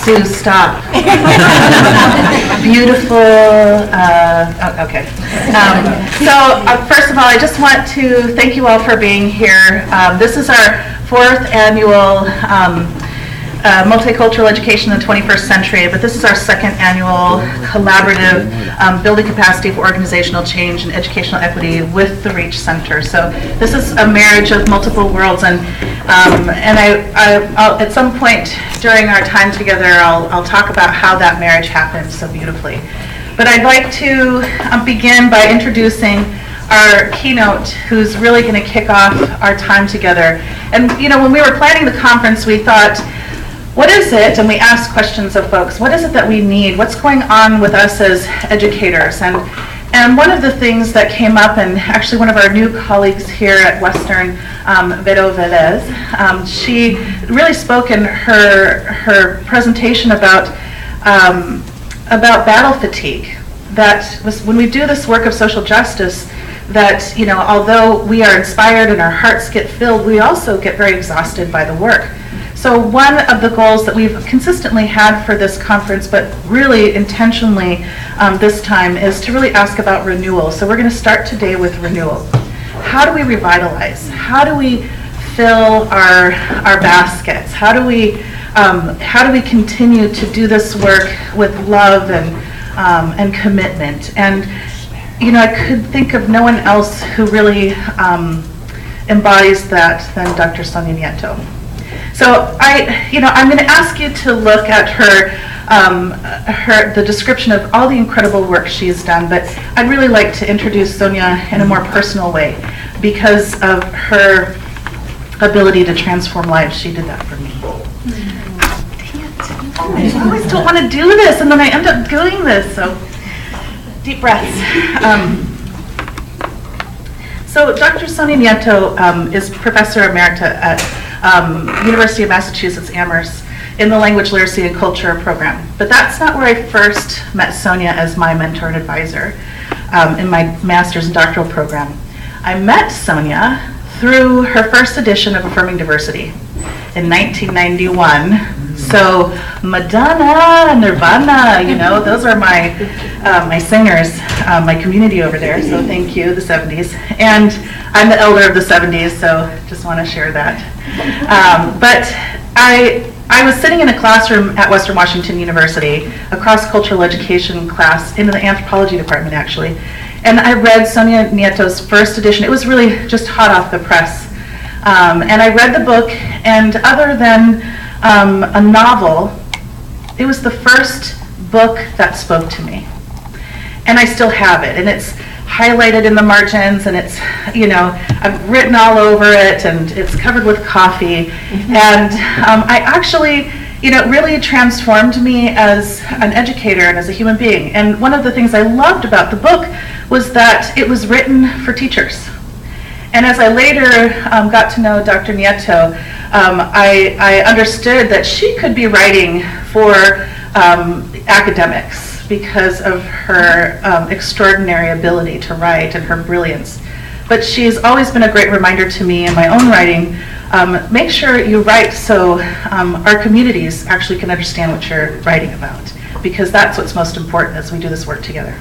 Sue, stop. Beautiful. Okay. First of all, I just want to thank you all for being here. This is our 4th annual Multicultural Education in the 21st Century, but this is our 2nd annual collaborative building capacity for organizational change and educational equity with the Reach Center. So this is a marriage of multiple worlds, and I'll, at some point during our time together, I'll talk about how that marriage happened so beautifully. But I'd like to begin by introducing our keynote, who's really going to kick off our time together. And you know, when we were planning the conference, we thought, what is it? And we asked questions of folks. What is it that we need? What's going on with us as educators? And one of the things that came up, and actually one of our new colleagues here at Western, Vero Velez, she really spoke in her presentation about battle fatigue. That was when we do this work of social justice, that, you know, although we are inspired and our hearts get filled, we also get very exhausted by the work. So one of the goals that we've consistently had for this conference, but really intentionally this time, is to really ask about renewal. So we're going to start today with renewal. How do we revitalize? How do we fill our baskets? How do we continue to do this work with love and commitment? And you know, I could think of no one else who really embodies that than Dr. Sonia Nieto. So I'm going to ask you to look at the description of all the incredible work she's done, but I'd really like to introduce Sonia in a more personal way because of her ability to transform lives. She did that for me. Dang it. I always don't want to do this, and then I end up doing this, so deep breaths. So Dr. Sonia Nieto is Professor Emerita at University of Massachusetts Amherst in the Language Literacy and Culture program. But that's not where I first met Sonia as my mentor and advisor in my master's and doctoral program. I met Sonia through her first edition of Affirming Diversity in 1991. So Madonna, Nirvana, you know, those are my singers, my community over there, so thank you, the 70s. And I'm the elder of the 70s, so just want to share that. But I was sitting in a classroom at Western Washington University, a cross-cultural education class in the anthropology department, actually. And I read Sonia Nieto's first edition. It was really just hot off the press. And I read the book, and other than a novel, it was the first book that spoke to me. And I still have it, and it's highlighted in the margins, and it's, you know, I've written all over it, and it's covered with coffee. Mm-hmm. And I actually, you know, it really transformed me as an educator and as a human being. And one of the things I loved about the book was that it was written for teachers. And as I later got to know Dr. Nieto, I understood that she could be writing for academics because of her extraordinary ability to write and her brilliance. But she's always been a great reminder to me in my own writing, make sure you write so our communities actually can understand what you're writing about, because that's what's most important as we do this work together.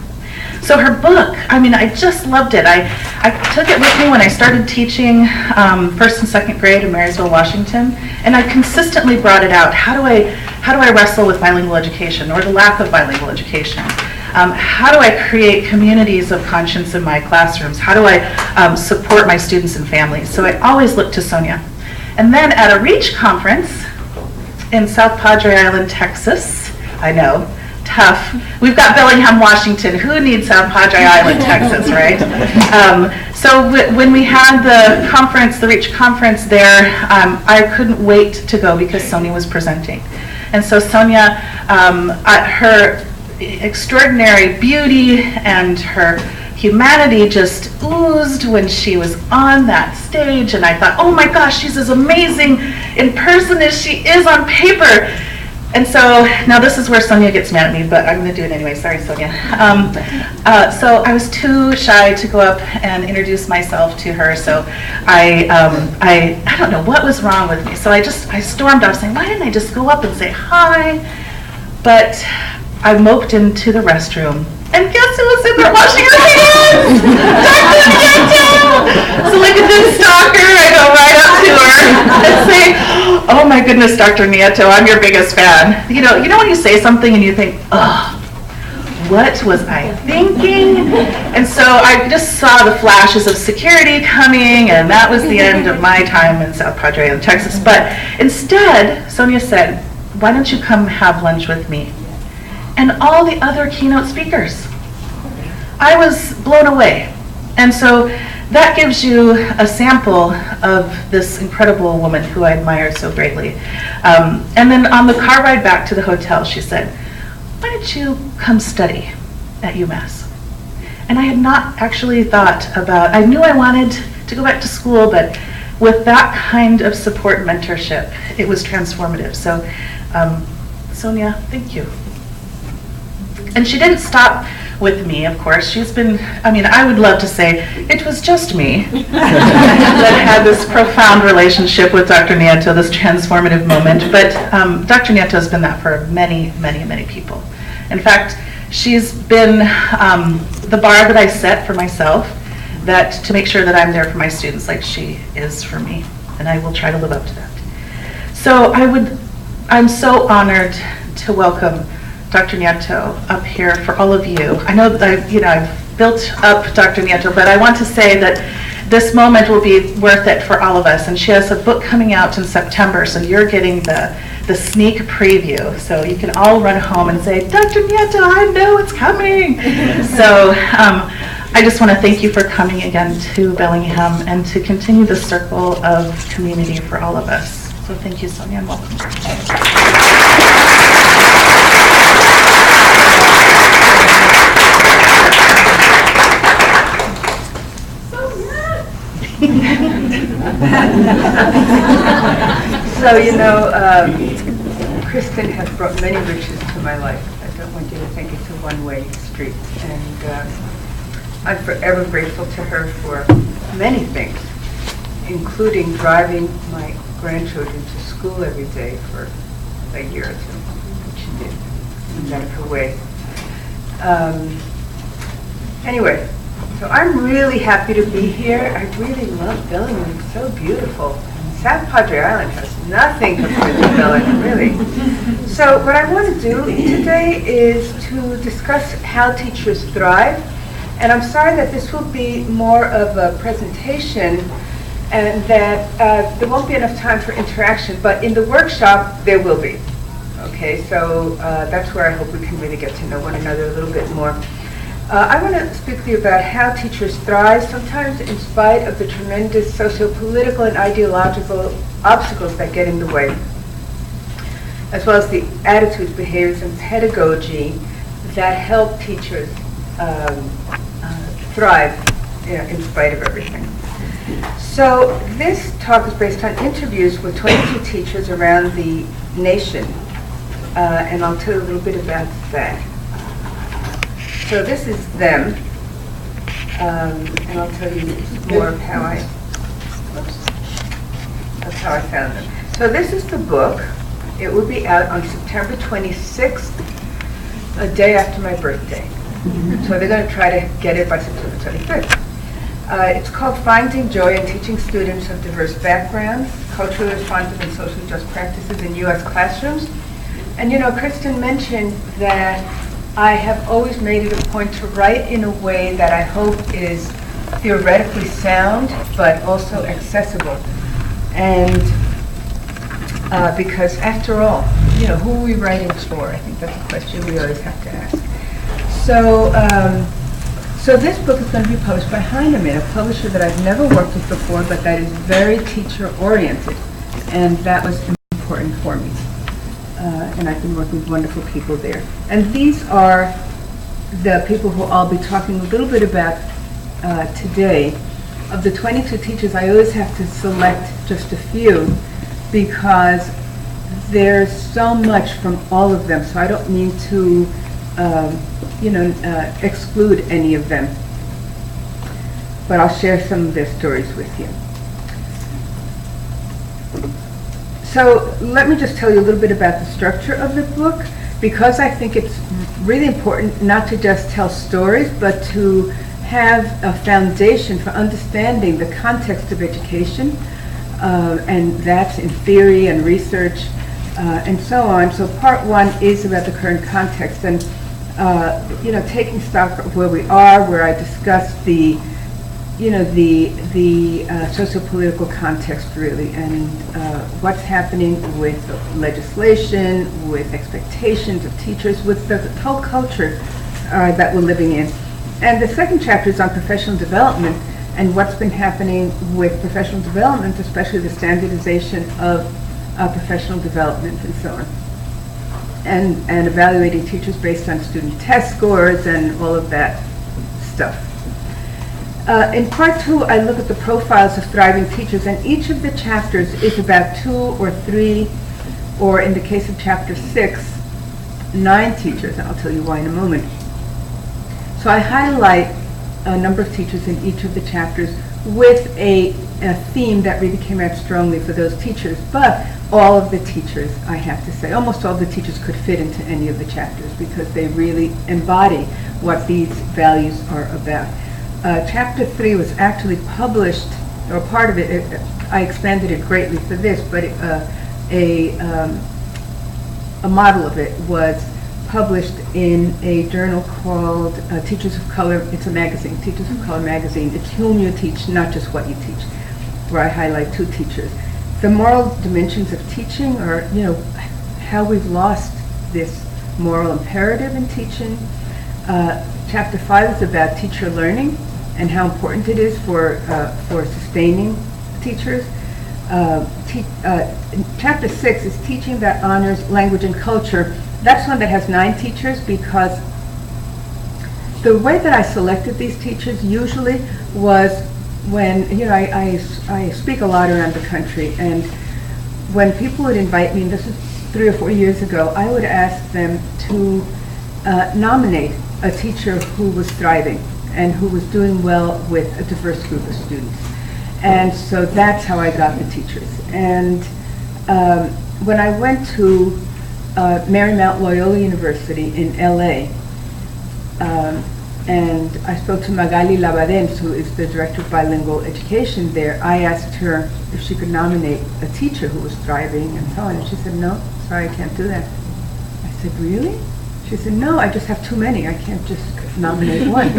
So her book, I mean, I just loved it. I took it with me when I started teaching first and second grade in Marysville, Washington, and I consistently brought it out. How do I wrestle with bilingual education or the lack of bilingual education? How do I create communities of conscience in my classrooms? How do I support my students and families? So I always look to Sonia. And then at a REACH conference in South Padre Island, Texas, I know, tough. We've got Bellingham, Washington. Who needs South Padre Island, Texas, right? So when we had the conference, the REACH conference there, I couldn't wait to go because Sonia was presenting. And so Sonia, her extraordinary beauty and her humanity just oozed when she was on that stage, and I thought, oh my gosh, she's as amazing in person as she is on paper. And so now this is where Sonia gets mad at me, but I'm going to do it anyway. Sorry, Sonia. So I was too shy to go up and introduce myself to her. So I don't know what was wrong with me. So I stormed off saying, why didn't I just go up and say hi? But I moped into the restroom, and guess who was in there washing her hands? Dr. Nieto! So like a good stalker, I go right up to her and say, oh my goodness, Dr. Nieto, I'm your biggest fan. You know when you say something and you think, oh, what was I thinking? And so I just saw the flashes of security coming, and that was the end of my time in South Padre Island, Texas. But instead, Sonia said, why don't you come have lunch with me? And all the other keynote speakers. I was blown away. And so that gives you a sample of this incredible woman who I admire so greatly. And then on the car ride back to the hotel, she said, why don't you come study at UMass? And I had not actually thought about, I knew I wanted to go back to school, but with that kind of support and mentorship, it was transformative. So, Sonia, thank you. And she didn't stop with me, of course. She's been, I would love to say it was just me that had this profound relationship with Dr. Nieto, this transformative moment. But Dr. Nieto has been that for many, many, many people. In fact, she's been the bar that I set for myself, that to make sure that I'm there for my students like she is for me. And I will try to live up to that. So I'm so honored to welcome Dr. Nieto up here for all of you. I know that I've built up Dr. Nieto, but I want to say that this moment will be worth it for all of us. And she has a book coming out in September, so you're getting the sneak preview. So you can all run home and say, Dr. Nieto, I know it's coming. So I just want to thank you for coming again to Bellingham and to continue the circle of community for all of us. So thank you, Sonia, and welcome. So, Kristen has brought many riches to my life. I don't want you to think it's a one-way street. And I'm forever grateful to her for many things, including driving my grandchildren to school every day for a year or two, which she did. She went her way. Anyway, so I'm really happy to be here. I really love Bellingham. It's so beautiful. South Padre Island has nothing compared to Bellingham, really. So what I want to do today is to discuss how teachers thrive. And I'm sorry that this will be more of a presentation and that there won't be enough time for interaction, but in the workshop there will be. Okay, so that's where I hope we can really get to know one another a little bit more. I want to speak to you about how teachers thrive, sometimes in spite of the tremendous socio-political and ideological obstacles that get in the way, as well as the attitudes, behaviors, and pedagogy that help teachers thrive in spite of everything. So this talk is based on interviews with 22 teachers around the nation, and I'll tell you a little bit about that. So this is them, and I'll tell you more of how I found them. So this is the book. It will be out on September 26th, a day after my birthday. So they're going to try to get it by September 25th. It's called Finding Joy in Teaching Students of Diverse Backgrounds, Culturally Responsive and Socially Just Practices in U.S. Classrooms. And Kristen mentioned that I have always made it a point to write in a way that I hope is theoretically sound, but also accessible. And because after all, who are we writing for? I think that's a question we always have to ask. So this book is going to be published by Heinemann, a publisher that I've never worked with before, but that is very teacher-oriented, and that was important for me. And I've been working with wonderful people there. And these are the people who I'll be talking a little bit about today. Of the 22 teachers, I always have to select just a few because there's so much from all of them, so I don't mean to exclude any of them. But I'll share some of their stories with you. So let me just tell you a little bit about the structure of the book. because I think it's really important not to just tell stories, but to have a foundation for understanding the context of education, and that's in theory and research and so on. So part one is about the current context and taking stock of where we are, where I discuss the socio-political context really, and what's happening with legislation, with expectations of teachers, with the whole culture that we're living in. And the second chapter is on professional development and what's been happening with professional development, especially the standardization of professional development and so on. And evaluating teachers based on student test scores and all of that stuff. In part two, I look at the profiles of thriving teachers, and each of the chapters is about 2 or 3, or in the case of chapter 6, 9 teachers, and I'll tell you why in a moment. So I highlight a number of teachers in each of the chapters with a theme that really came out strongly for those teachers, but all of the teachers, I have to say, almost all of the teachers could fit into any of the chapters because they really embody what these values are about. Chapter 3 was actually published, or part of it, I expanded it greatly for this, but a model of it was published in a journal called Teachers of Color. It's a magazine, Teachers of Color magazine. It's whom you teach, not just what you teach, where I highlight 2 teachers. The moral dimensions of teaching are, how we've lost this moral imperative in teaching. Chapter 5 is about teacher learning and how important it is for sustaining teachers. Chapter 6 is teaching that honors language and culture. That's one that has 9 teachers because the way that I selected these teachers usually was when, I speak a lot around the country, and when people would invite me, and this is 3 or 4 years ago, I would ask them to nominate a teacher who was thriving and who was doing well with a diverse group of students. And so that's how I got the teachers. And when I went to Marymount Loyola University in LA, and I spoke to Magali Labadens, who is the director of bilingual education there. I asked her if she could nominate a teacher who was thriving and so on, and she said, no, sorry, I can't do that. I said, really? She said, no, I just have too many. I can't just nominate one.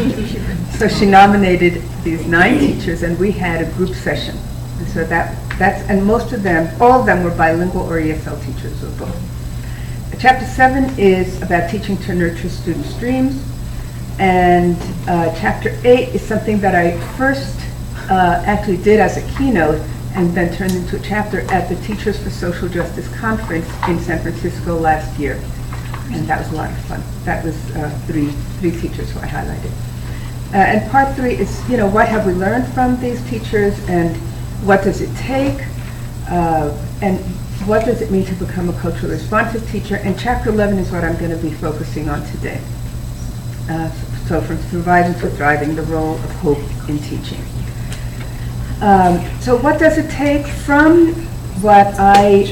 So she nominated these 9 teachers, and we had a group session. And so and most of them, all of them were bilingual or ESL teachers or both. Chapter 7 is about teaching to nurture students' dreams. And chapter 8 is something that I first actually did as a keynote and then turned into a chapter at the Teachers for Social Justice Conference in San Francisco last year. And that was a lot of fun. That was 3 teachers who I highlighted. And part 3 is, what have we learned from these teachers, and what does it take, and what does it mean to become a culturally responsive teacher? And chapter 11 is what I'm going to be focusing on today. So from surviving to thriving, the role of hope in teaching. So what does it take from what I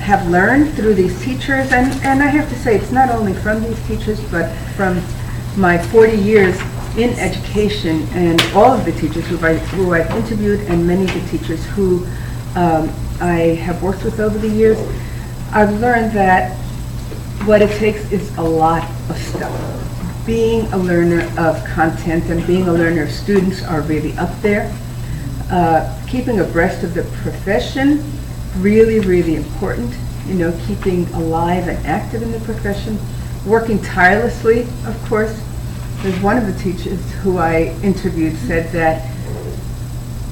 have learned through these teachers? And I have to say, it's not only from these teachers, but from my 40 years in education and all of the teachers who I've interviewed and many of the teachers who I have worked with over the years. I've learned that what it takes is a lot of stuff. Being a learner of content and being a learner of students are really up there. Keeping abreast of the profession, really, really important. Keeping alive and active in the profession. Working tirelessly, of course. There's one of the teachers who I interviewed said that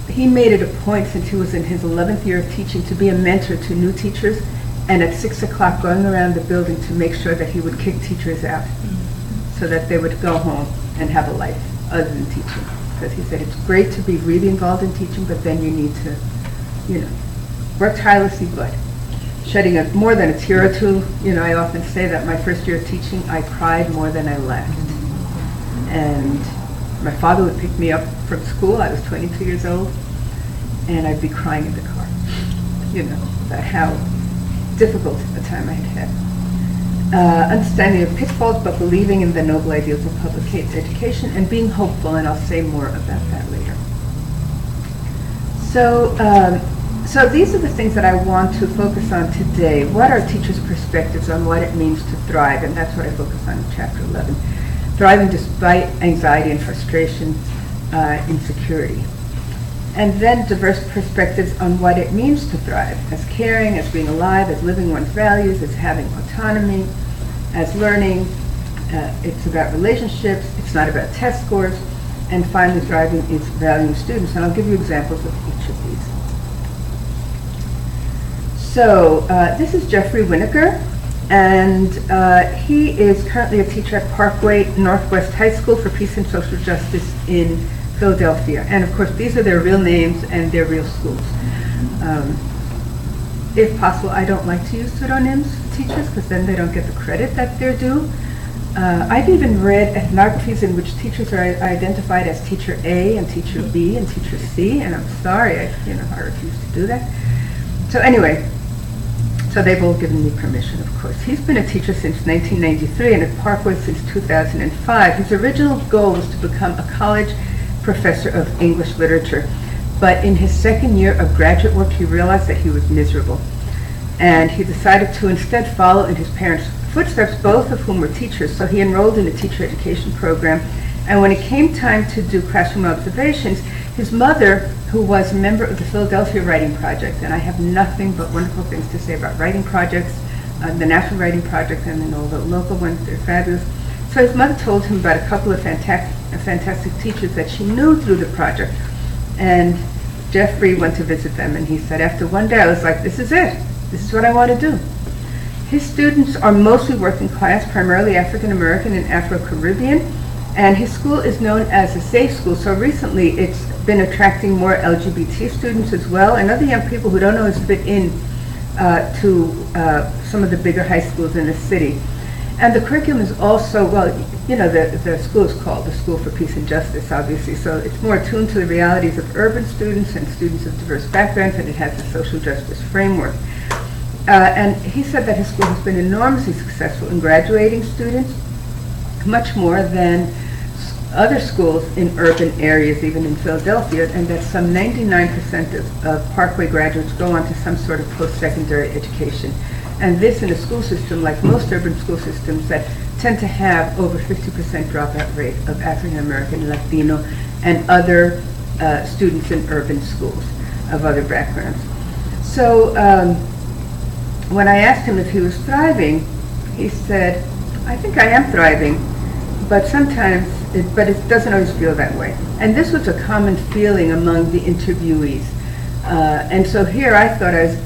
he made it a point since he was in his 11th year of teaching to be a mentor to new teachers, and at 6 o'clock going around the building to make sure that he would kick teachers out so that they would go home and have a life other than teaching. Because he said it's great to be really involved in teaching, but then you need to, work tirelessly, but shedding more than a tear or two. I often say that my first year of teaching, I cried more than I laughed. And my father would pick me up from school. I was 22 years old, and I'd be crying in the car, about how difficult a time I had had. understanding of pitfalls, but believing in the noble ideals of public education and being hopeful, and I'll say more about that later. So these are the things that I want to focus on today. What are teachers' perspectives on what it means to thrive? And that's what I focus on in Chapter 11. Thriving despite anxiety and frustration, insecurity. And then diverse perspectives on what it means to thrive, as caring, as being alive, as living one's values, as having autonomy, as learning. It's about relationships, it's not about test scores, and finally thriving is valuing students. And I'll give you examples of each of these. So this is Jeffrey Winokur, and he is currently a teacher at Parkway Northwest High School for Peace and Social Justice in Philadelphia. And of course, these are their real names and their real schools. If possible, I don't like to use pseudonyms for teachers because then they don't get the credit that they're due. I've even read ethnographies in which teachers are identified as teacher A and teacher B and teacher C, and I'm sorry, I refuse to do that. So anyway, so they've all given me permission, of course. He's been a teacher since 1993 and at Parkway since 2005. His original goal was to become a college professor of English literature, but in his second year of graduate work, he realized that he was miserable, and he decided to instead follow in his parents' footsteps, both of whom were teachers. So he enrolled in a teacher education program, and when it came time to do classroom observations, his mother, who was a member of the Philadelphia Writing Project, and I have nothing but wonderful things to say about writing projects, the National Writing Project and then all the local ones, they're fabulous. So his mother told him about a couple of fantastic teachers that she knew through the project, and Jeffrey went to visit them, and he said, after one day, I was like, this is it. This is what I want to do. His students are mostly working class, primarily African American and Afro-Caribbean, and his school is known as a safe school. So recently it's been attracting more LGBT students as well, and other young people who don't always fit in to some of the bigger high schools in the city. And the curriculum is also, well, the school is called the School for Peace and Justice, obviously, so it's more attuned to the realities of urban students and students of diverse backgrounds, and it has a social justice framework. And he said that his school has been enormously successful in graduating students, much more than other schools in urban areas, even in Philadelphia, and that some 99% of Parkway graduates go on to some sort of post-secondary education. And this in a school system like most urban school systems that tend to have over 50% dropout rate of African American, Latino, and other students in urban schools of other backgrounds. So when I asked him if he was thriving, he said, I think I am thriving, but sometimes, it doesn't always feel that way. And this was a common feeling among the interviewees. And so here I thought I was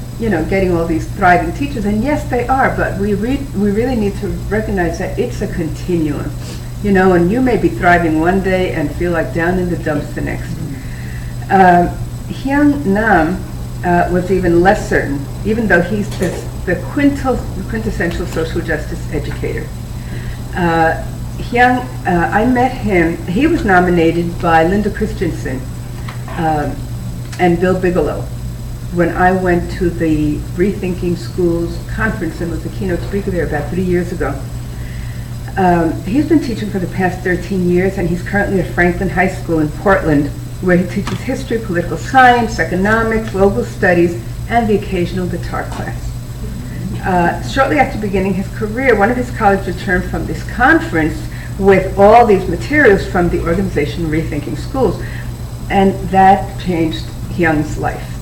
getting all these thriving teachers, and yes, they are, but we really need to recognize that it's a continuum, and you may be thriving one day and feel like down in the dumps the next. Hyung Nam was even less certain, even though he's the quintessential social justice educator. Hyung, I met him, he was nominated by Linda Christensen and Bill Bigelow when I went to the Rethinking Schools conference and was the keynote speaker there about 3 years ago. He's been teaching for the past 13 years, and he's currently at Franklin High School in Portland, where he teaches history, political science, economics, global studies, and the occasional guitar class. Shortly after beginning his career, one of his colleagues returned from this conference with all these materials from the organization Rethinking Schools, and that changed Hyung's life.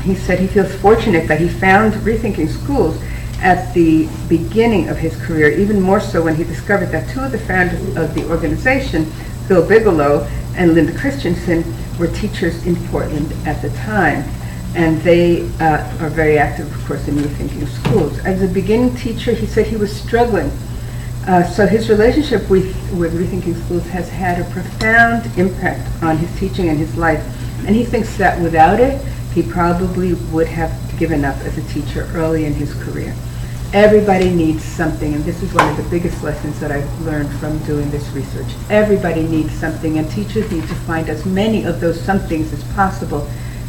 He said he feels fortunate that he found Rethinking Schools at the beginning of his career, even more so when he discovered that two of the founders of the organization, Bill Bigelow and Linda Christensen, were teachers in Portland at the time. And they are very active, of course, in Rethinking Schools. As a beginning teacher, he said he was struggling. So his relationship with Rethinking Schools has had a profound impact on his teaching and his life. And he thinks that without it, he probably would have given up as a teacher early in his career. Everybody needs something, and this is one of the biggest lessons that I've learned from doing this research. Everybody needs something, and teachers need to find as many of those somethings as possible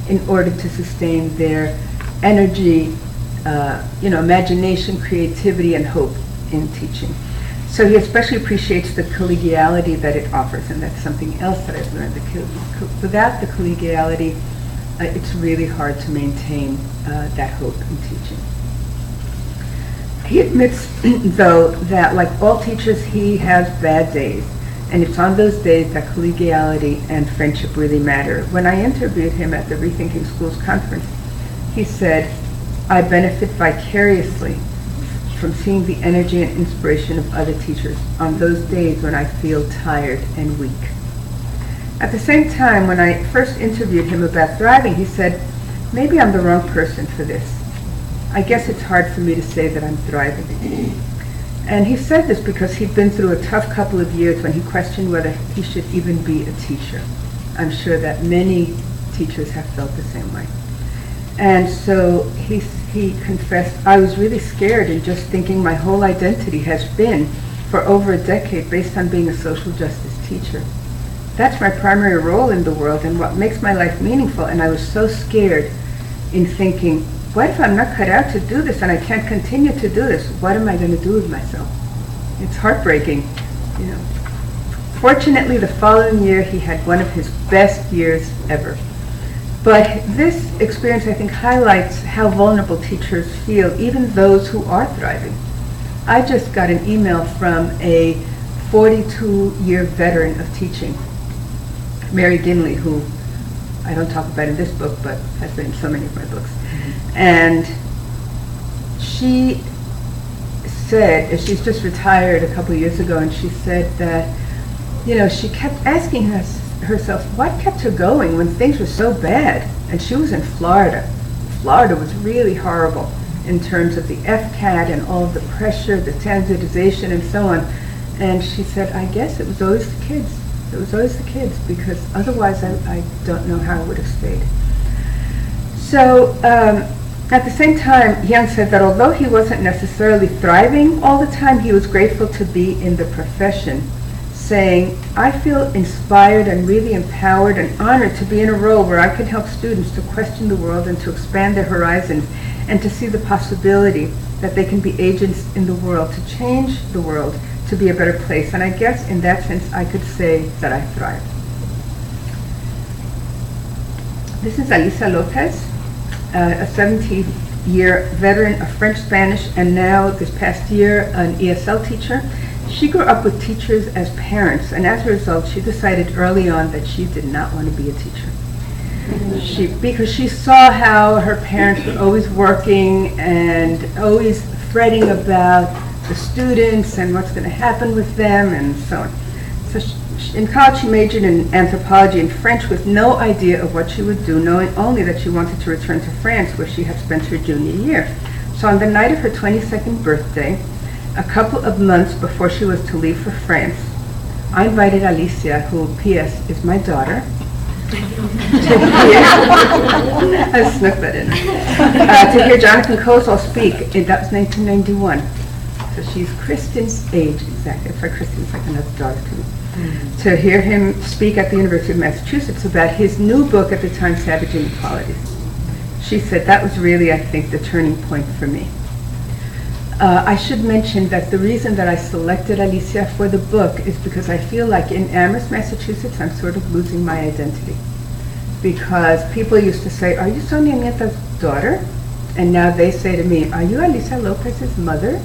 in order to sustain their energy, imagination, creativity, and hope in teaching. So he especially appreciates the collegiality that it offers, and that's something else that I've learned. Without the collegiality, it's really hard to maintain that hope in teaching. He admits, though, that like all teachers, he has bad days. And it's on those days that collegiality and friendship really matter. When I interviewed him at the Rethinking Schools conference, he said, I benefit vicariously from seeing the energy and inspiration of other teachers on those days when I feel tired and weak. At the same time, when I first interviewed him about thriving, he said, maybe I'm the wrong person for this. I guess it's hard for me to say that I'm thriving. And he said this because he'd been through a tough couple of years when he questioned whether he should even be a teacher. I'm sure that many teachers have felt the same way. And so he confessed, I was really scared and just thinking my whole identity has been for over a decade based on being a social justice teacher. That's my primary role in the world and what makes my life meaningful. And I was so scared in thinking, what if I'm not cut out to do this and I can't continue to do this? What am I going to do with myself? It's heartbreaking, you know. Fortunately, the following year he had one of his best years ever. But this experience, I think, highlights how vulnerable teachers feel, even those who are thriving. I just got an email from a 42-year veteran of teaching, Mary Ginley, who I don't talk about in this book, but has been in so many of my books. And she said, she's just retired a couple years ago, and she said that, you know, she kept asking herself, what kept her going when things were so bad? And she was in Florida. Florida was really horrible in terms of the FCAT and all of the pressure, the standardization, and so on. And she said, I guess it was always the kids. It was always the kids, because otherwise I don't know how I would have stayed. So at the same time, Young said that although he wasn't necessarily thriving all the time, he was grateful to be in the profession, saying, I feel inspired and really empowered and honored to be in a role where I can help students to question the world and to expand their horizons and to see the possibility that they can be agents in the world, to change the world to be a better place. And I guess in that sense, I could say that I thrive. This is Alicia Lopez, a 17-year veteran of French, Spanish, and now this past year an ESL teacher. She grew up with teachers as parents, and as a result, she decided early on that she did not want to be a teacher. Because she saw how her parents were always working and always fretting about the students and what's going to happen with them and so on. So in college, she majored in anthropology and French with no idea of what she would do, knowing only that she wanted to return to France, where she had spent her junior year. So on the night of her 22nd birthday, a couple of months before she was to leave for France, I invited Alicia, who, P.S., is my daughter, I snuck that in, to hear Jonathan Kozol speak. That was 1991. So she's Kristen's age, exactly. That's why Kristen's like another daughter to me. To hear him speak at the University of Massachusetts about his new book at the time, Savage Inequalities. She said that was really, I think, the turning point for me. I should mention that the reason that I selected Alicia for the book is because I feel like in Amherst, Massachusetts, I'm sort of losing my identity. Because people used to say, are you Sonia Nieto's daughter? And now they say to me, are you Alicia Lopez's mother?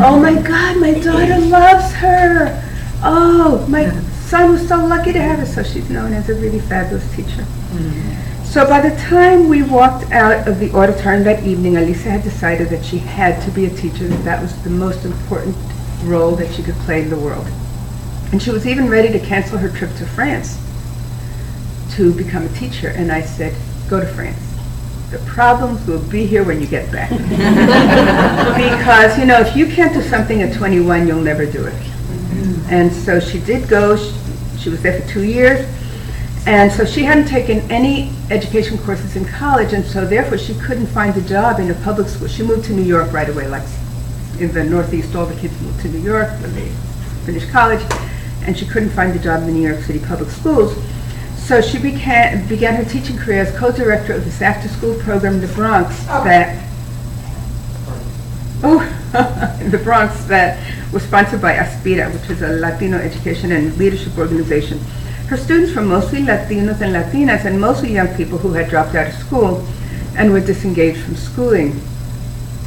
Oh my God, my daughter loves her. Oh, my son was so lucky to have her. So she's known as a really fabulous teacher. So by the time we walked out of the auditorium that evening, Alicia had decided that she had to be a teacher, that that was the most important role that she could play in the world. And she was even ready to cancel her trip to France to become a teacher. And I said, go to France. The problems will be here when you get back. Because, you know, if you can't do something at 21, you'll never do it. And so she did go. She was there for 2 years. And so she hadn't taken any education courses in college, and so therefore she couldn't find a job in a public school. She moved to New York right away, like in the Northeast, all the kids moved to New York when they finished college, and she couldn't find a job in the New York City public schools. So she began her teaching career as co-director of this after-school program in the Bronx that, in the Bronx that was sponsored by Aspira, which is a Latino education and leadership organization. Her students were mostly Latinos and Latinas, and mostly young people who had dropped out of school and were disengaged from schooling.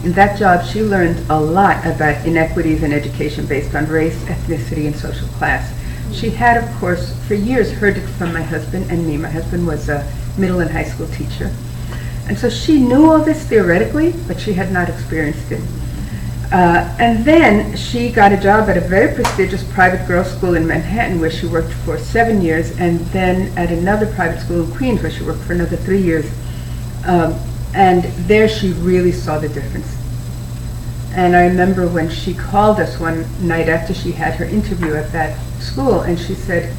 In that job, she learned a lot about inequities in education based on race, ethnicity, and social class. She had, of course, for years heard it from my husband and me. My husband was a middle and high school teacher. And so she knew all this theoretically, but she had not experienced it. And then she got a job at a very prestigious private girls' school in Manhattan, where she worked for 7 years, and then at another private school in Queens, where she worked for another 3 years. And there she really saw the difference. And I remember when she called us one night after she had her interview at that school, and she said,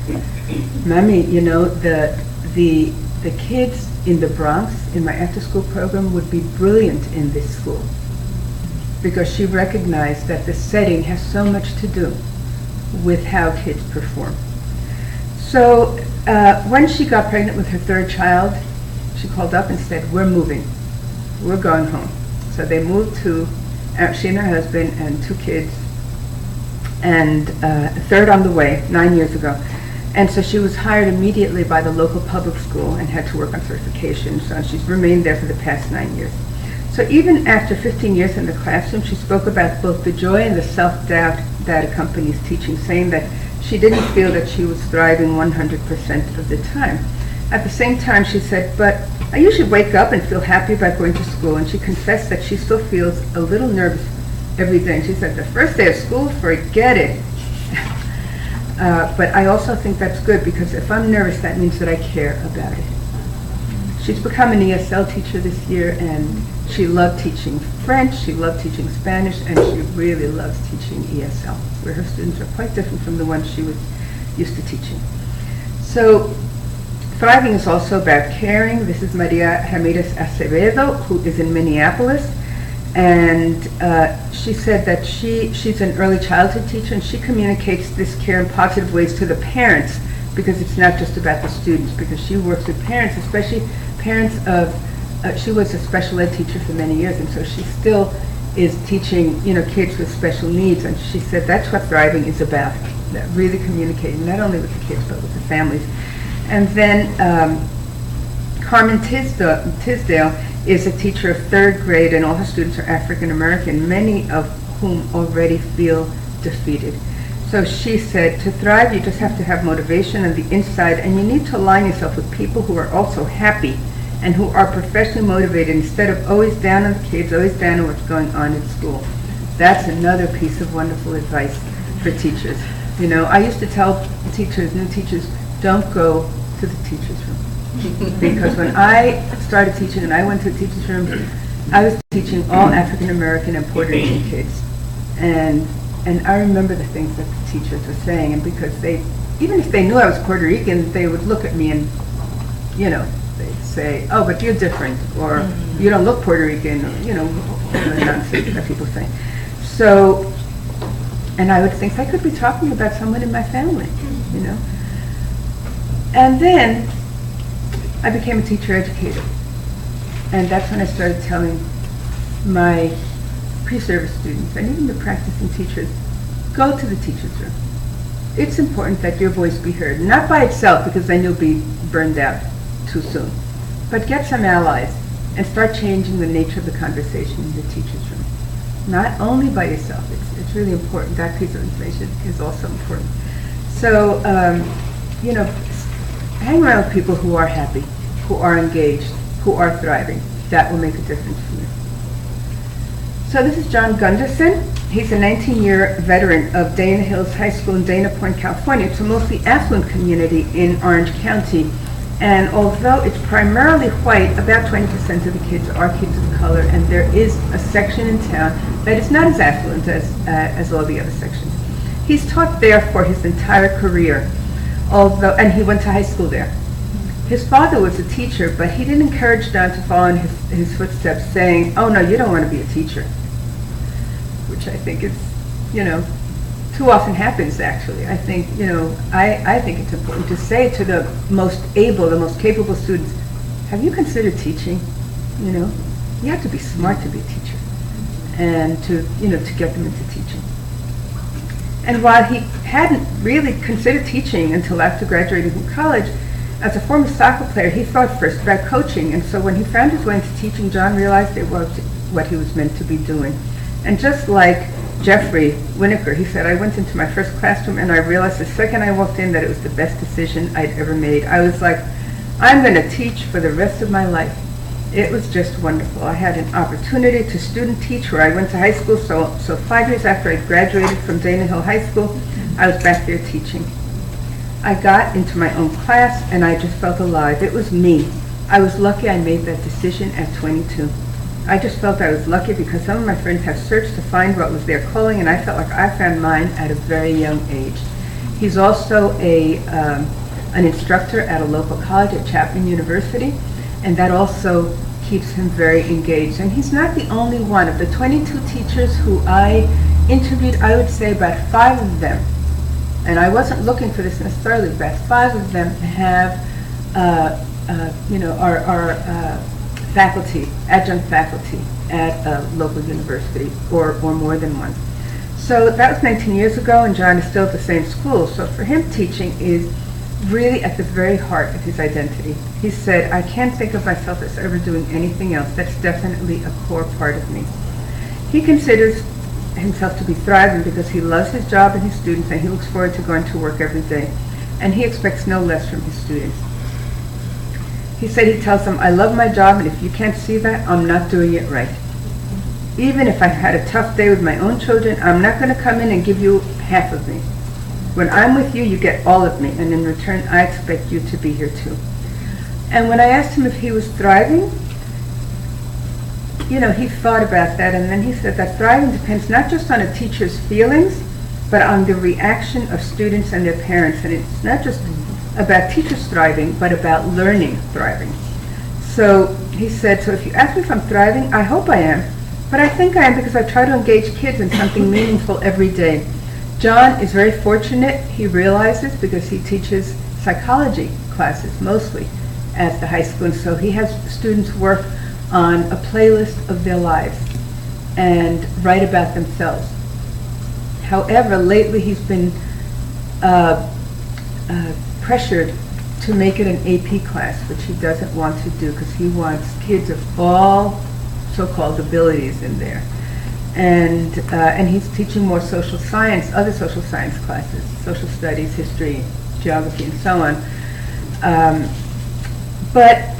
"Mommy, you know, the kids in the Bronx in my after-school program would be brilliant in this school," because she recognized that the setting has so much to do with how kids perform. So when she got pregnant with her third child, she called up and said, "We're moving. We're going home." So they moved to, she and her husband and 2 kids, and a third on the way 9 years ago. And so she was hired immediately by the local public school and had to work on certification. So she's remained there for the past 9 years. So even after 15 years in the classroom, she spoke about both the joy and the self-doubt that accompanies teaching, saying that she didn't feel that she was thriving 100% of the time. At the same time, she said, "But I usually wake up and feel happy about going to school," and she confessed that she still feels a little nervous every day. And she said, "The first day of school, forget it." But I also think that's good, because if I'm nervous, that means that I care about it. She's become an ESL teacher this year, and she loved teaching French, she loved teaching Spanish, and she really loves teaching ESL, where her students are quite different from the ones she was used to teaching. So thriving is also about caring. This is Maria Ramirez Acevedo, who is in Minneapolis. And she said that she's an early childhood teacher, and she communicates this care in positive ways to the parents, because it's not just about the students, because she works with parents, especially parents of, she was a special ed teacher for many years, and so she still is teaching, you know, kids with special needs. And she said that's what thriving is about, that really communicating, not only with the kids, but with the families. And then Carmen Tisdale is a teacher of 3rd grade, and all her students are African American, many of whom already feel defeated. So she said, to thrive, you just have to have motivation on the inside, and you need to align yourself with people who are also happy and who are professionally motivated, instead of always down on the kids, always down on what's going on in school. That's another piece of wonderful advice for teachers. You know, I used to tell teachers, new teachers, don't go to the teacher's room. Because when I started teaching and I went to the teacher's room, I was teaching all African American and Puerto Rican kids. And I remember the things that the teachers were saying, and because they, even if they knew I was Puerto Rican, they would look at me and, you know, they'd say, "Oh, but you're different," or "You don't look Puerto Rican," or, you know, all the nonsense that people say. So, and I would think I could be talking about someone in my family, you know. And then I became a teacher educator. And that's when I started telling my pre-service students and even the practicing teachers, go to the teacher's room. It's important that your voice be heard, not by itself, because then you'll be burned out too soon, but get some allies and start changing the nature of the conversation in the teacher's room. Not only by yourself, it's really important. That piece of information is also important. So, you know, hang around with people who are happy, who are engaged, who are thriving. That will make a difference for you. So this is John Gunderson. He's a 19-year veteran of Dana Hills High School in Dana Point, California. It's a mostly affluent community in Orange County. And although it's primarily white, about 20% of the kids are kids of color, and there is a section in town that is not as affluent as all the other sections. He's taught there for his entire career, and he went to high school there. His father was a teacher, but he didn't encourage John to follow in his footsteps, saying, "Oh no, you don't want to be a teacher," which I think is, you know, too often happens, actually. I think, you know, I think it's important to say to the most able, the most capable students, have you considered teaching? You know, you have to be smart to be a teacher. and to get them into teaching. And while he hadn't really considered teaching until after graduating from college, as a former soccer player, he thought first about coaching. And so when he found his way into teaching, John realized it was what he was meant to be doing. And just like Jeffrey Winokur, he said, I went into my first classroom and I realized the second I walked in that it was the best decision I'd ever made. I was like, I'm going to teach for the rest of my life. It was just wonderful. I had an opportunity to student teach where I went to high school, so 5 years after I graduated from Dana Hill High School, I was back there teaching. I got into my own class and I just felt alive. It was me. I was lucky I made that decision at 22. I just felt I was lucky because some of my friends have searched to find what was their calling, and I felt like I found mine at a very young age. He's also an instructor at a local college at Chapman University, and that also keeps him very engaged. And he's not the only one. Of the 22 teachers who I interviewed, I would say about 5 of them, and I wasn't looking for this necessarily, about 5 of them have, are faculty, adjunct faculty at a local university, or more than one. So that was 19 years ago, and John is still at the same school. So for him, teaching is really at the very heart of his identity. He said, I can't think of myself as ever doing anything else. That's definitely a core part of me. He considers himself to be thriving because he loves his job and his students, and he looks forward to going to work every day. And he expects no less from his students. He said he tells them, I love my job, and if you can't see that, I'm not doing it right. Even if I've had a tough day with my own children, I'm not going to come in and give you half of me. When I'm with you, you get all of me, and in return, I expect you to be here too. And when I asked him if he was thriving, he thought about that, and then he said that thriving depends not just on a teacher's feelings, but on the reaction of students and their parents. And it's not just about teachers thriving, but about learning thriving. So he said, so if you ask me if I'm thriving, I hope I am, but I think I am because I try to engage kids in something meaningful every day. John is very fortunate, he realizes, because he teaches psychology classes mostly at the high school, and so he has students work on a playlist of their lives and write about themselves. However, lately he's been pressured to make it an AP class, which he doesn't want to do because he wants kids of all so-called abilities in there. And he's teaching more social science, other social science classes, social studies, history, geography, and so on. But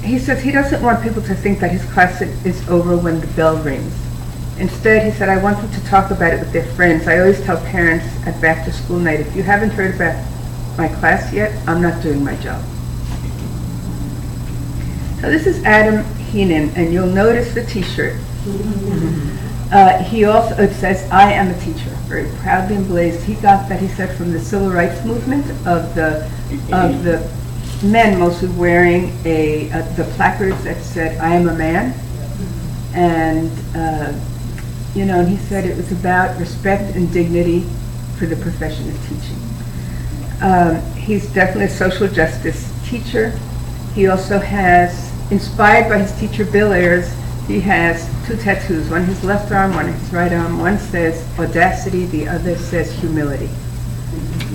he says he doesn't want people to think that his class is over when the bell rings. Instead, he said, I want them to talk about it with their friends. I always tell parents at back to school night, if you haven't heard about my class yet, I'm not doing my job. So this is Adam Heenan, and you'll notice the t-shirt. He also, it says, I am a teacher, very proudly emblazed. He got that, he said, from the civil rights movement of the men mostly wearing the placards that said, I am a man. And, and he said it was about respect and dignity for the profession of teaching. He's definitely a social justice teacher. He also has, inspired by his teacher Bill Ayers, he has 2 tattoos, one his left arm, one his right arm. One says audacity, the other says humility.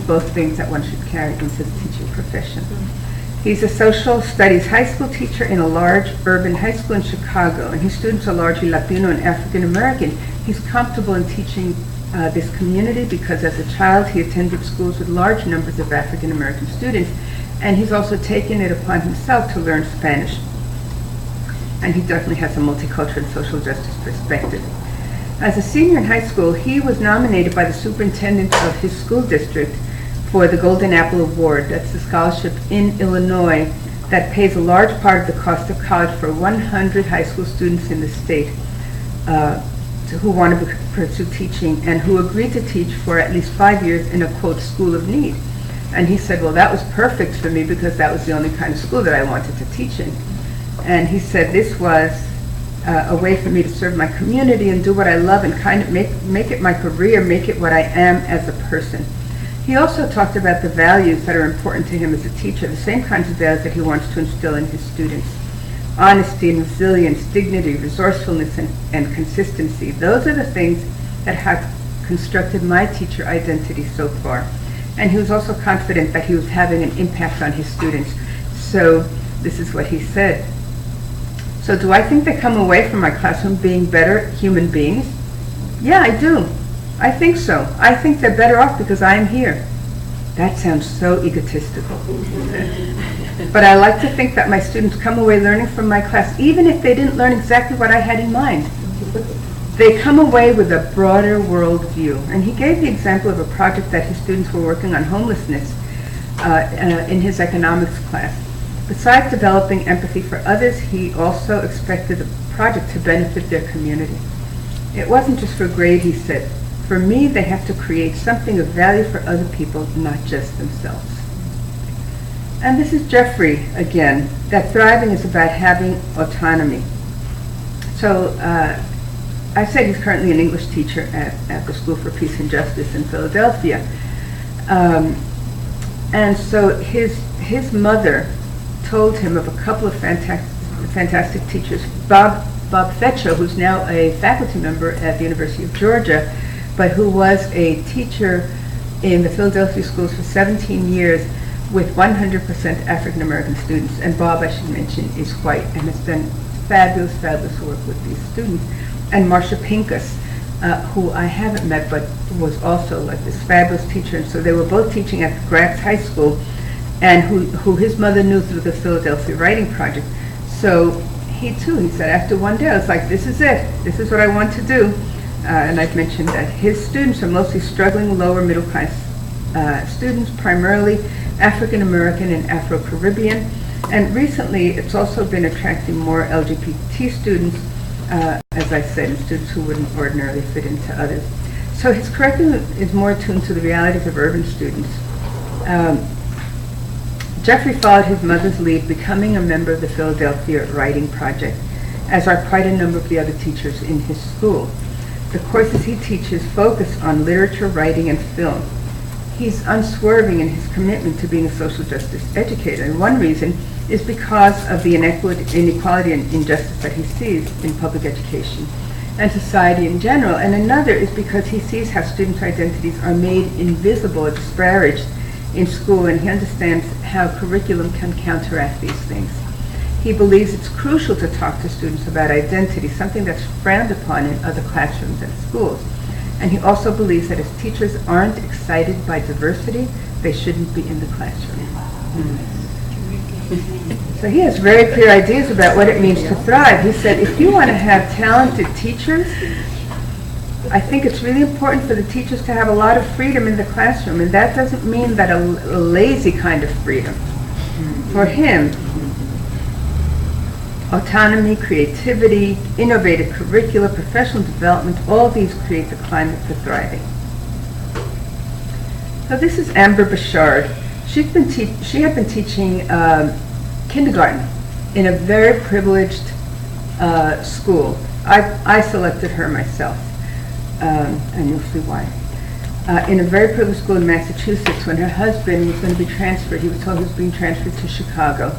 Both things that one should carry into the teaching profession. He's a social studies high school teacher in a large urban high school in Chicago, and his students are largely Latino and African American. He's comfortable in teaching this community because as a child he attended schools with large numbers of African American students, and he's also taken it upon himself to learn Spanish. And he definitely has a multicultural and social justice perspective. As a senior in high school, he was nominated by the superintendent of his school district for the Golden Apple Award. That's the scholarship in Illinois that pays a large part of the cost of college for 100 high school students in the state who want to pursue teaching and who agreed to teach for at least 5 years in a, quote, school of need. And he said, well, that was perfect for me because that was the only kind of school that I wanted to teach in. And he said this was a way for me to serve my community and do what I love and kind of make it my career, make it what I am as a person. He also talked about the values that are important to him as a teacher, the same kinds of values that he wants to instill in his students. honesty and resilience, dignity, resourcefulness, and consistency. Those are the things that have constructed my teacher identity so far. And he was also confident that he was having an impact on his students. So this is what he said. So do I think they come away from my classroom being better human beings? Yeah, I do. I think so. I think they're better off because I'm here. That sounds so egotistical. But I like to think that my students come away learning from my class, even if they didn't learn exactly what I had in mind. They come away with a broader world view. And he gave the example of a project that his students were working on homelessness in his economics class. Besides developing empathy for others, he also expected the project to benefit their community. It wasn't just for grade, he said. For me, they have to create something of value for other people, not just themselves. And this is Jeffrey again, that thriving is about having autonomy. So I said he's currently an English teacher at the School for Peace and Justice in Philadelphia. And so his mother told him of a couple of fantastic teachers. Bob Fetcho, who's now a faculty member at the University of Georgia, but who was a teacher in the Philadelphia schools for 17 years with 100% African American students. And Bob, I should mention, is white and has done fabulous work with these students. And Marcia Pincus, who I haven't met, but was also like this fabulous teacher. And so they were both teaching at Gratz High School, and who his mother knew through the Philadelphia Writing Project. So he said, after one day, I was like, this is it. This is what I want to do. And I've mentioned that his students are mostly struggling lower middle class students, primarily African American and Afro-Caribbean. And recently, it's also been attracting more LGBT students, as I said, and students who wouldn't ordinarily fit into others. So his curriculum is more attuned to the realities of urban students. Jeffrey followed his mother's lead, becoming a member of the Philadelphia Writing Project, as are quite a number of the other teachers in his school. The courses he teaches focus on literature, writing, and film. He's unswerving in his commitment to being a social justice educator, and one reason is because of the inequality and injustice that he sees in public education and society in general, and another is because he sees how students' identities are made invisible or disparaged in school, and he understands how curriculum can counteract these things. He believes it's crucial to talk to students about identity, something that's frowned upon in other classrooms and schools. And he also believes that if teachers aren't excited by diversity, they shouldn't be in the classroom. So he has very clear ideas about what it means to thrive. He said, if you want to have talented teachers, I think it's really important for the teachers to have a lot of freedom in the classroom, and that doesn't mean that a lazy kind of freedom. For him, autonomy, creativity, innovative curricula, professional development, all these create the climate for thriving. So this is Amber Bouchard. She had been teaching kindergarten in a very privileged school. I selected her myself, and you'll see why. In a very privileged school in Massachusetts, when her husband was going to be transferred, he was told he was being transferred to Chicago.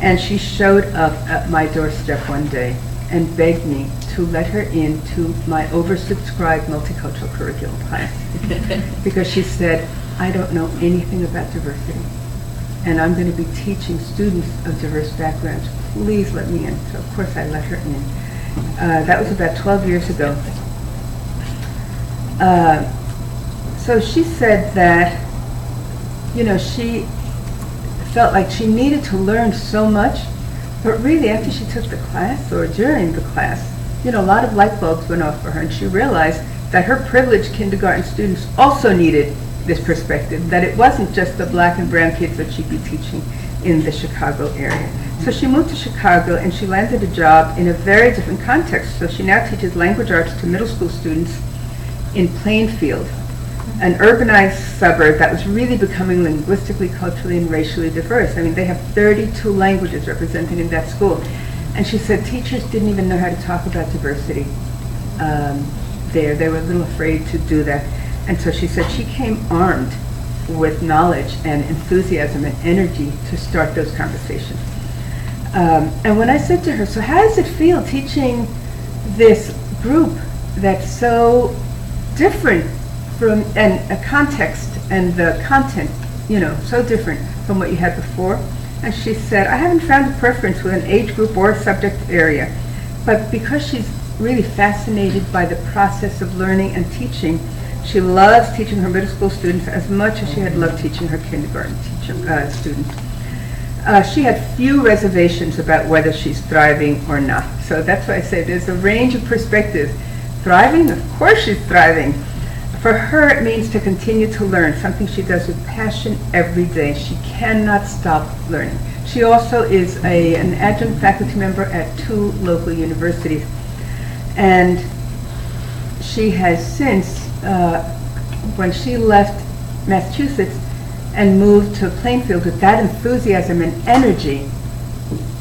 And she showed up at my doorstep one day and begged me to let her into my oversubscribed multicultural curriculum class. Because she said, I don't know anything about diversity, and I'm going to be teaching students of diverse backgrounds. Please let me in. So of course I let her in. That was about 12 years ago. So she said that, she felt like she needed to learn so much, but really after she took the class or during the class, a lot of light bulbs went off for her, and she realized that her privileged kindergarten students also needed this perspective, that it wasn't just the black and brown kids that she'd be teaching in the Chicago area. So she moved to Chicago and she landed a job in a very different context. So she now teaches language arts to middle school students in Plainfield, an urbanized suburb that was really becoming linguistically, culturally, and racially diverse. I mean, they have 32 languages represented in that school. And she said teachers didn't even know how to talk about diversity there. They were a little afraid to do that. And so she said she came armed with knowledge and enthusiasm and energy to start those conversations. And when I said to her, so how does it feel teaching this group that's so different from, and a context and the content, so different from what you had before? And she said, I haven't found a preference with an age group or subject area, but because she's really fascinated by the process of learning and teaching, she loves teaching her middle school students as much as she had loved teaching her kindergarten students. She had few reservations about whether she's thriving or not. So that's why I say there's a range of perspectives. Thriving? Of course she's thriving. For her, it means to continue to learn, something she does with passion every day. She cannot stop learning. She also is an adjunct faculty member at 2 local universities. And she has since, when she left Massachusetts and moved to Plainfield with that enthusiasm and energy,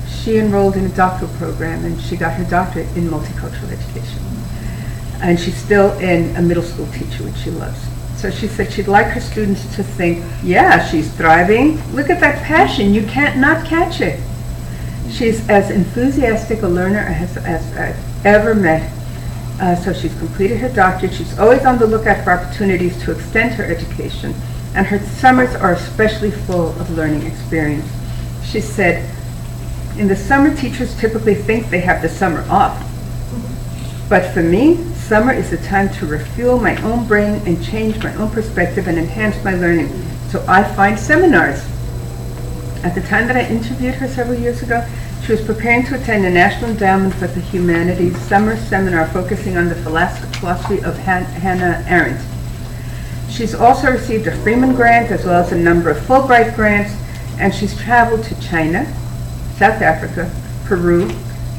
she enrolled in a doctoral program and she got her doctorate in multicultural education. And she's still a middle school teacher, which she loves. So she said she'd like her students to think, yeah, she's thriving. Look at that passion. You can't not catch it. She's as enthusiastic a learner as I've ever met. So she's completed her doctorate. She's always on the lookout for opportunities to extend her education. And her summers are especially full of learning experience. She said, in the summer, teachers typically think they have the summer off. But for me, summer is the time to refuel my own brain and change my own perspective and enhance my learning. So I find seminars. At the time that I interviewed her several years ago, she was preparing to attend the National Endowment for the Humanities summer seminar focusing on the philosophy of Hannah Arendt. She's also received a Freeman grant as well as a number of Fulbright grants, and she's traveled to China, South Africa, Peru,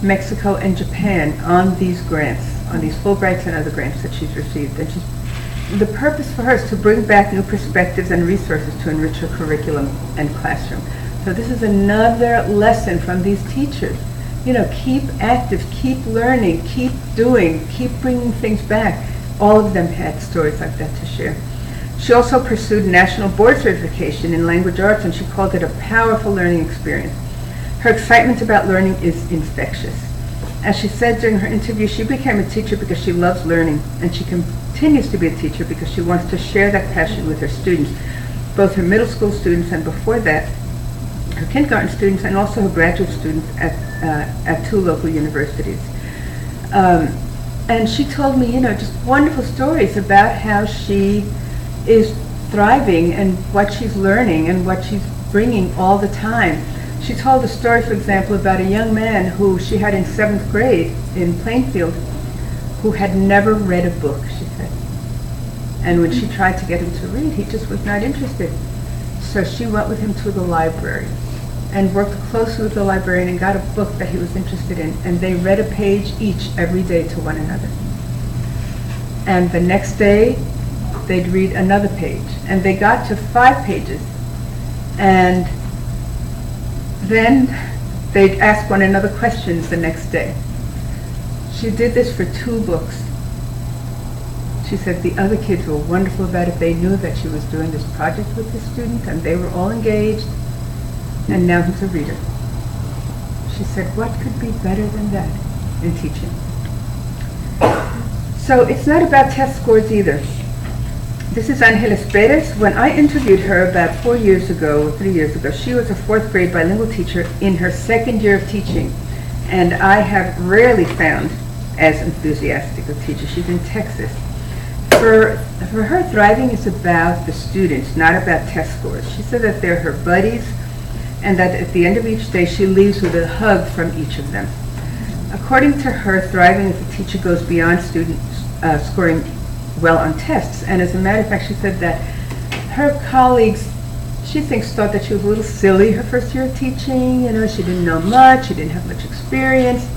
Mexico, and Japan on these grants, on these Fulbrights and other grants that she's received. And the purpose for her is to bring back new perspectives and resources to enrich her curriculum and classroom. So this is another lesson from these teachers. Keep active, keep learning, keep doing, keep bringing things back. All of them had stories like that to share. She also pursued national board certification in language arts, and she called it a powerful learning experience. Her excitement about learning is infectious. As she said during her interview, she became a teacher because she loves learning, and she continues to be a teacher because she wants to share that passion with her students, both her middle school students and before that, her kindergarten students and also her graduate students at 2 local universities. And she told me, just wonderful stories about how she is thriving and what she's learning and what she's bringing all the time. She told a story, for example, about a young man who she had in 7th grade in Plainfield who had never read a book, she said. And when she tried to get him to read, he just was not interested. So she went with him to the library and worked closely with the librarian and got a book that he was interested in, and they read a page each every day to one another. And the next day, they'd read another page, and they got to 5 pages, and then they'd ask one another questions the next day. She did this for 2 books. She said the other kids were wonderful about it. They knew that she was doing this project with the student, and they were all engaged, and now he's a reader. She said, what could be better than that in teaching? So it's not about test scores either. This is Angeles Perez. When I interviewed her about 3 years ago, she was a 4th grade bilingual teacher in her 2nd year of teaching. And I have rarely found as enthusiastic a teacher. She's in Texas. For her, thriving is about the students, not about test scores. She said that they're her buddies and that at the end of each day she leaves with a hug from each of them. According to her, thriving as a teacher goes beyond students scoring well on tests. And as a matter of fact, she said that her colleagues, she thinks, thought that she was a little silly her first year of teaching. She didn't know much, she didn't have much experience.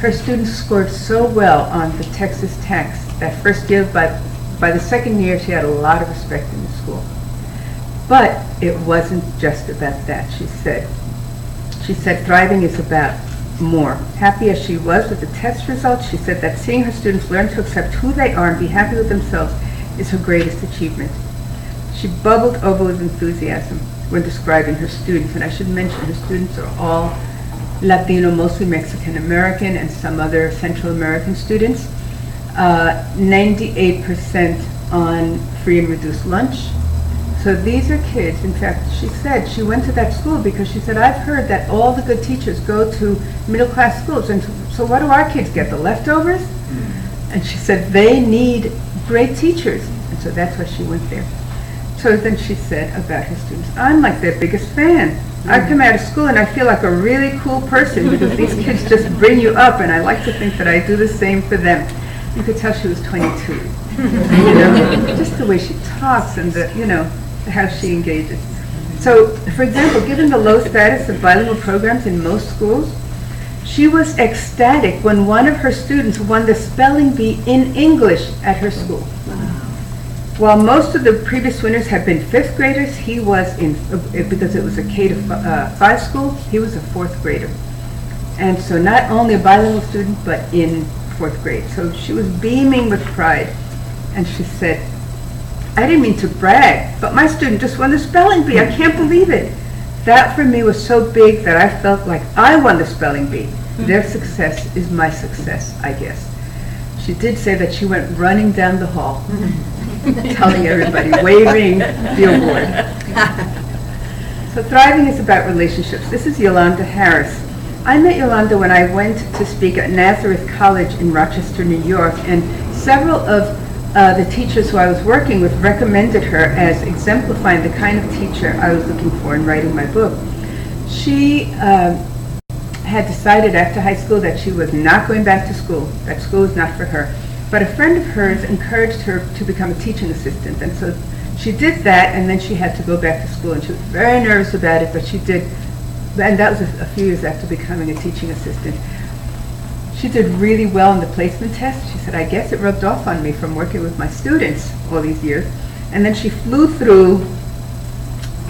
Her students scored so well on the Texas TAKS that first year, but by the 2nd year, she had a lot of respect in the school. But it wasn't just about that, she said. She said thriving is about more. Happy as she was with the test results, she said that seeing her students learn to accept who they are and be happy with themselves is her greatest achievement. She bubbled over with enthusiasm when describing her students, and I should mention her students are all Latino, mostly Mexican American, and some other Central American students. 98% on free and reduced lunch. So these are kids, in fact, she said she went to that school because she said, I've heard that all the good teachers go to middle class schools, and so what do our kids get, the leftovers? And she said they need great teachers, and so that's why she went there. So then she said about her students, I'm like their biggest fan. I come out of school and I feel like a really cool person because these kids just bring you up, and I like to think that I do the same for them. You could tell she was 22. You know, just the way she talks and the, you know, how she engages. So, for example, given the low status of bilingual programs in most schools, she was ecstatic when one of her students won the spelling bee in English at her school. While most of the previous winners had been fifth graders, he was in, because it was a K to 5 school, he was a fourth grader. And so not only a bilingual student, but in fourth grade. So she was beaming with pride. And she said, I didn't mean to brag, but my student just won the spelling bee. I can't believe it. That for me was so big that I felt like I won the spelling bee. Their success is my success, I guess. She did say that she went running down the hall, telling everybody, waving the award. So thriving is about relationships. This is Yolanda Harris. I met Yolanda when I went to speak at Nazareth College in Rochester, New York, and several of the teachers who I was working with recommended her as exemplifying the kind of teacher I was looking for in writing my book. She had decided after high school that she was not going back to school, that school was not for her. But a friend of hers encouraged her to become a teaching assistant, and so she did that, and then she had to go back to school, and she was very nervous about it, but she did, and that was a few years after becoming a teaching assistant. She did really well in the placement test. She said, I guess it rubbed off on me from working with my students all these years. And then she flew through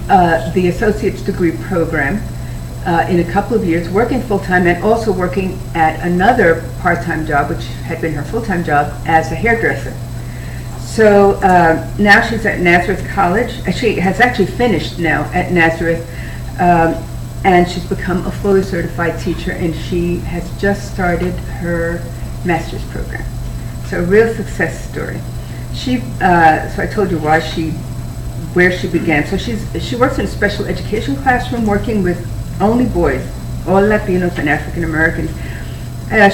the associate's degree program in a couple of years, working full-time and also working at another part-time job, which had been her full-time job, as a hairdresser. So now she's at Nazareth College. She has actually finished now at Nazareth. And she's become a fully certified teacher, and she has just started her master's program. So a real success story. So I told you where she began. So she works in a special education classroom working with only boys, all Latinos and African Americans.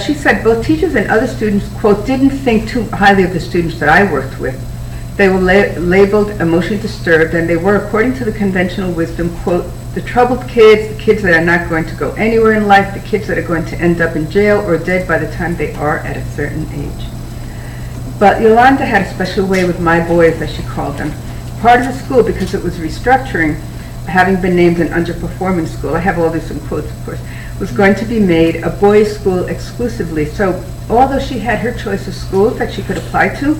She said both teachers and other students, quote, didn't think too highly of the students that I worked with. They were labeled emotionally disturbed, and they were, according to the conventional wisdom, quote, the troubled kids, the kids that are not going to go anywhere in life, the kids that are going to end up in jail or dead by the time they are at a certain age. But Yolanda had a special way with my boys, as she called them. Part of the school, because it was restructuring, having been named an underperforming school, I have all this in quotes, of course, was going to be made a boys' school exclusively. So although she had her choice of schools that she could apply to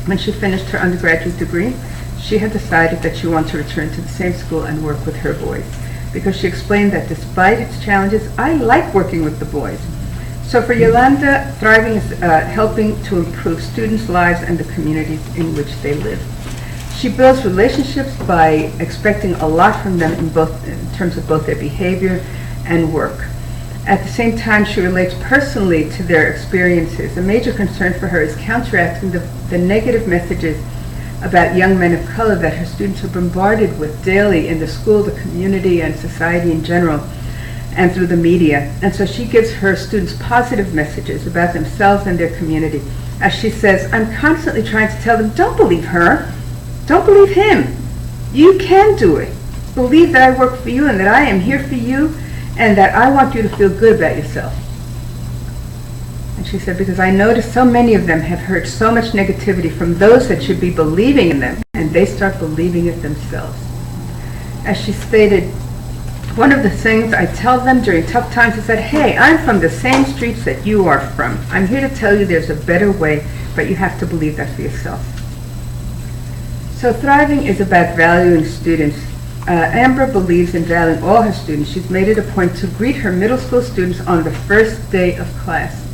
when she finished her undergraduate degree, she had decided that she wanted to return to the same school and work with her boys, because she explained that despite its challenges, I like working with the boys. So for Yolanda, thriving is helping to improve students' lives and the communities in which they live. She builds relationships by expecting a lot from them in terms of both their behavior and work. At the same time, she relates personally to their experiences. A major concern for her is counteracting the negative messages about young men of color that her students are bombarded with daily in the school, the community, and society in general, and through the media. And so she gives her students positive messages about themselves and their community. As she says, I'm constantly trying to tell them, don't believe her, don't believe him. You can do it. Believe that I work for you and that I am here for you and that I want you to feel good about yourself. And she said, because I noticed so many of them have heard so much negativity from those that should be believing in them, and they start believing it themselves. As she stated, one of the things I tell them during tough times is that, hey, I'm from the same streets that you are from. I'm here to tell you there's a better way, but you have to believe that for yourself. So thriving is about valuing students. Amber believes in valuing all her students. She's made it a point to greet her middle school students on the first day of class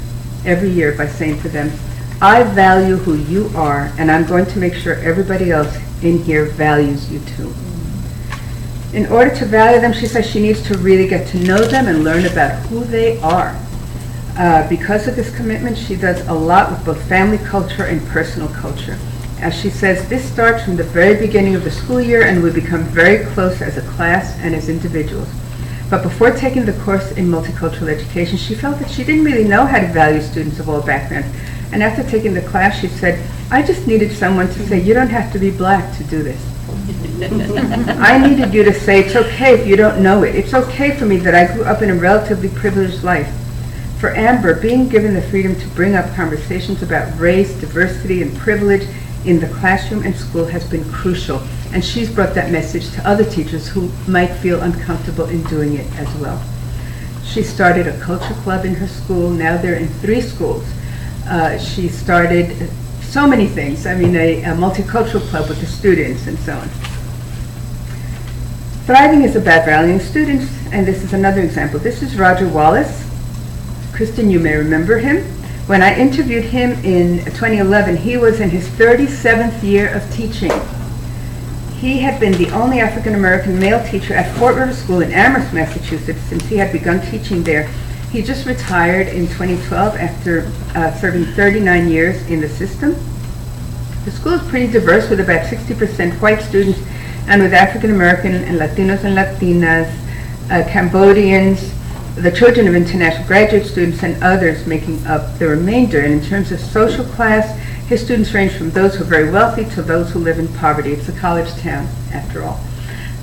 every year by saying to them, I value who you are, and I'm going to make sure everybody else in here values you too. In order to value them, she says she needs to really get to know them and learn about who they are. Because of this commitment, she does a lot with both family culture and personal culture. As she says, this starts from the very beginning of the school year, and we become very close as a class and as individuals. But before taking the course in multicultural education, she felt that she didn't really know how to value students of all backgrounds. And after taking the class, she said, I just needed someone to say, you don't have to be black to do this. I needed you to say, it's okay if you don't know it. It's okay for me that I grew up in a relatively privileged life. For Amber, being given the freedom to bring up conversations about race, diversity, and privilege in the classroom and school has been crucial. And she's brought that message to other teachers who might feel uncomfortable in doing it as well. She started a culture club in her school. Now they're in 3 schools. She started so many things. I mean, a multicultural club with the students and so on. Thriving is about valuing students, and this is another example. This is Roger Wallace. Kristen, you may remember him. When I interviewed him in 2011, he was in his 37th year of teaching. He had been the only African-American male teacher at Fort River School in Amherst, Massachusetts, since he had begun teaching there. He just retired in 2012 after serving 39 years in the system. The school is pretty diverse, with about 60% white students and with African-American and Latinos and Latinas, Cambodians, the children of international graduate students, and others making up the remainder. And in terms of social class, his students range from those who are very wealthy to those who live in poverty. It's a college town, after all.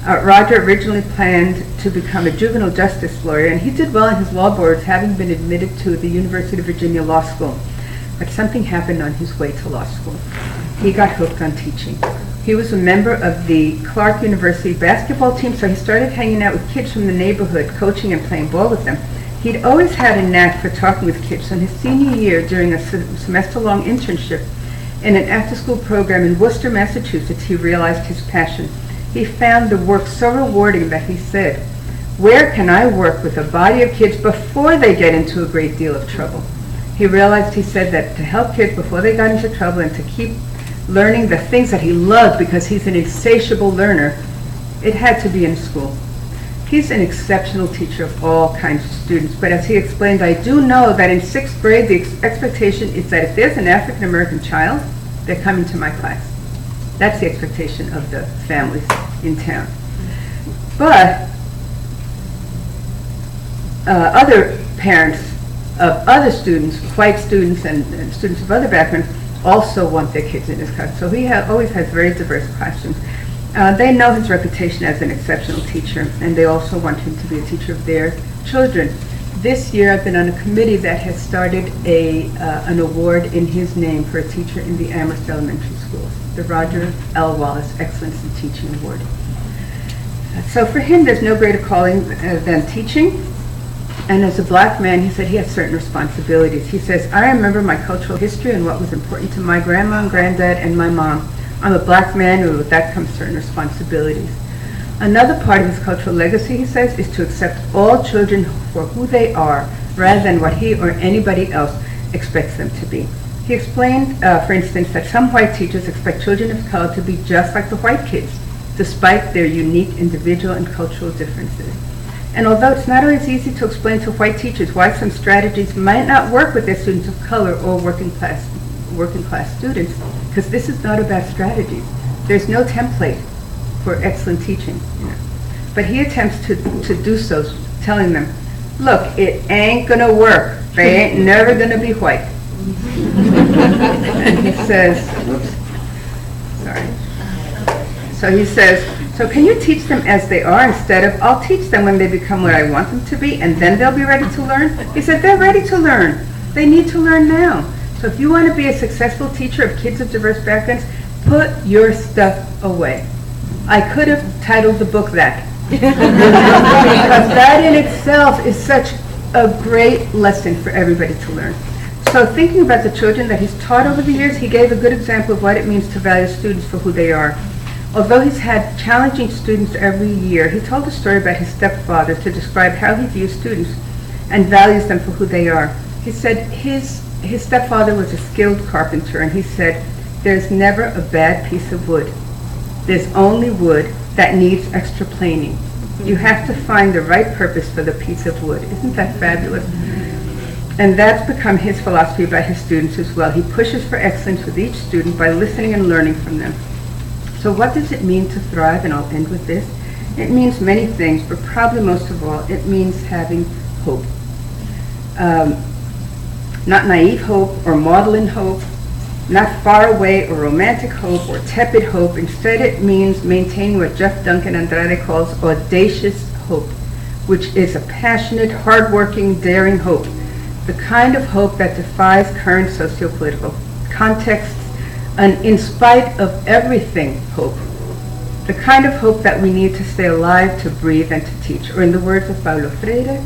Roger originally planned to become a juvenile justice lawyer, and he did well in his law boards, having been admitted to the University of Virginia Law School. But something happened on his way to law school. He got hooked on teaching. He was a member of the Clark University basketball team, so he started hanging out with kids from the neighborhood, coaching and playing ball with them. He'd always had a knack for talking with kids, so in his senior year, during a semester-long internship in an after-school program in Worcester, Massachusetts, he realized his passion. He found the work so rewarding that he said, where can I work with a body of kids before they get into a great deal of trouble? He realized, he said, that to help kids before they got into trouble and to keep learning the things that he loved, because he's an insatiable learner, it had to be in school. He's an exceptional teacher of all kinds of students, but as he explained, I do know that in 6th grade the expectation is that if there's an African American child, they're coming to my class. That's the expectation of the families in town. But other parents of other students, white students and students of other backgrounds, also want their kids in his class. So he always has very diverse classrooms. They know his reputation as an exceptional teacher, and they also want him to be a teacher of their children. This year I've been on a committee that has started an award in his name for a teacher in the Amherst Elementary Schools, the Roger L. Wallace Excellence in Teaching Award. So for him, there's no greater calling than teaching. And as a black man, he said he has certain responsibilities. He says, I remember my cultural history and what was important to my grandma and granddad and my mom. I'm a black man, and with that comes certain responsibilities. Another part of his cultural legacy, he says, is to accept all children for who they are, rather than what he or anybody else expects them to be. He explained, for instance, that some white teachers expect children of color to be just like the white kids, despite their unique individual and cultural differences. And although it's not always easy to explain to white teachers why some strategies might not work with their students of color or working class students, because this is not about strategies. There's no template for excellent teaching. But he attempts to do so, telling them, look, it ain't gonna work. They ain't never gonna be white. And he says, oops, sorry. So he says, so can you teach them as they are instead of, I'll teach them when they become what I want them to be and then they'll be ready to learn? He said, they're ready to learn. They need to learn now. So if you want to be a successful teacher of kids of diverse backgrounds, put your stuff away. I could have titled the book that. Because that in itself is such a great lesson for everybody to learn. So thinking about the children that he's taught over the years, he gave a good example of what it means to value students for who they are. Although he's had challenging students every year, he told a story about his stepfather to describe how he views students and values them for who they are. He said his stepfather was a skilled carpenter, and he said, there's never a bad piece of wood. There's only wood that needs extra planing. You have to find the right purpose for the piece of wood. Isn't that fabulous? And that's become his philosophy by his students as well. He pushes for excellence with each student by listening and learning from them. So what does it mean to thrive? And I'll end with this. It means many things, but probably most of all, it means having hope. Not naive hope or maudlin hope, not far away or romantic hope or tepid hope. Instead, it means maintaining what Jeff Duncan Andrade calls audacious hope, which is a passionate, hardworking, daring hope. The kind of hope that defies current socio-political contexts, and in spite of everything hope. The kind of hope that we need to stay alive, to breathe, and to teach. Or in the words of Paulo Freire,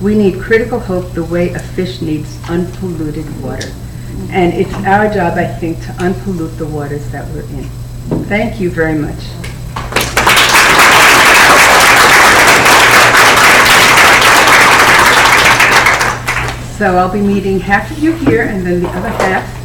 we need critical hope the way a fish needs unpolluted water. And it's our job, I think, to unpollute the waters that we're in. Thank you very much. So I'll be meeting half of you here and then the other half